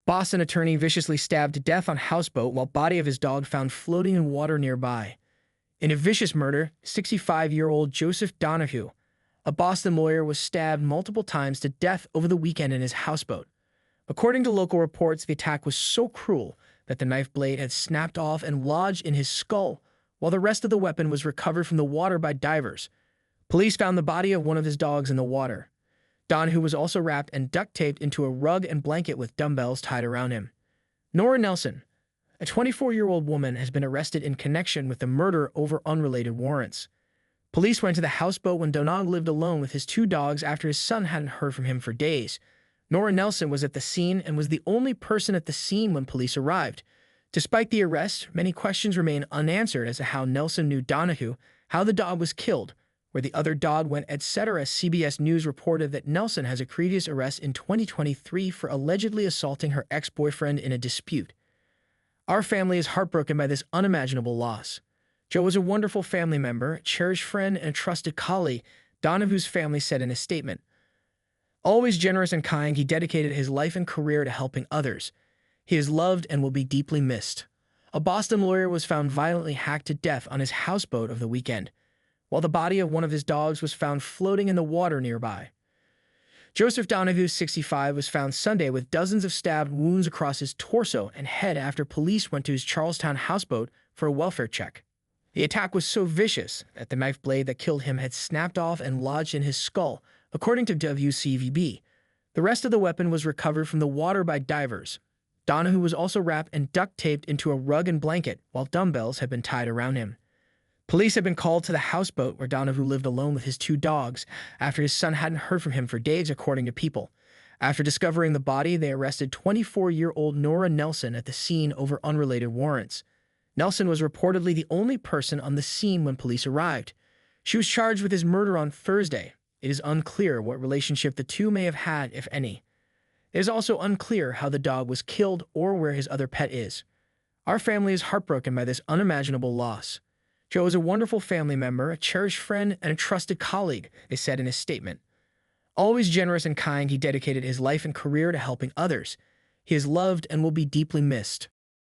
Boston attorney viciously stabbed to death on houseboat while body of his dog found floating in water nearby. In a vicious murder, 65-year-old Joseph Donohue, a Boston lawyer, was stabbed multiple times to death over the weekend in his houseboat. According to local reports, the attack was so cruel that the knife blade had snapped off and lodged in his skull, while the rest of the weapon was recovered from the water by divers. Police found the body of one of his dogs in the water. Donohue was also wrapped and duct-taped into a rug and blanket with dumbbells tied around him. Nora Nelson, a 24-year-old woman, has been arrested in connection with the murder over unrelated warrants. Police went to the houseboat when Donohue lived alone with his two dogs after his son hadn't heard from him for days. Nora Nelson was at the scene and was the only person at the scene when police arrived. Despite the arrest, many questions remain unanswered as to how Nelson knew Donohue, how the dog was killed, where the other dog went, etc. CBS News reported that Nelson has a previous arrest in 2023 for allegedly assaulting her ex-boyfriend in a dispute. Our family is heartbroken by this unimaginable loss. Joe was a wonderful family member, a cherished friend, and a trusted colleague, Donohue's family said in a statement. Always generous and kind, he dedicated his life and career to helping others. He is loved and will be deeply missed. A Boston lawyer was found violently hacked to death on his houseboat over the weekend, while the body of one of his dogs was found floating in the water nearby. Joseph Donohue, 65, was found Sunday with dozens of stabbed wounds across his torso and head after police went to his Charlestown houseboat for a welfare check. The attack was so vicious that the knife blade that killed him had snapped off and lodged in his skull, according to WCVB. The rest of the weapon was recovered from the water by divers. Donohue was also wrapped and duct-taped into a rug and blanket, while dumbbells had been tied around him. Police had been called to the houseboat where Donohue lived alone with his two dogs after his son hadn't heard from him for days, according to People. After discovering the body, they arrested 24-year-old Nora Nelson at the scene over unrelated warrants. Nelson was reportedly the only person on the scene when police arrived. She was charged with his murder on Thursday. It is unclear what relationship the two may have had, if any. It is also unclear how the dog was killed or where his other pet is. Our family is heartbroken by this unimaginable loss. Joe is a wonderful family member, a cherished friend, and a trusted colleague, they said in a statement. Always generous and kind, he dedicated his life and career to helping others. He is loved and will be deeply missed.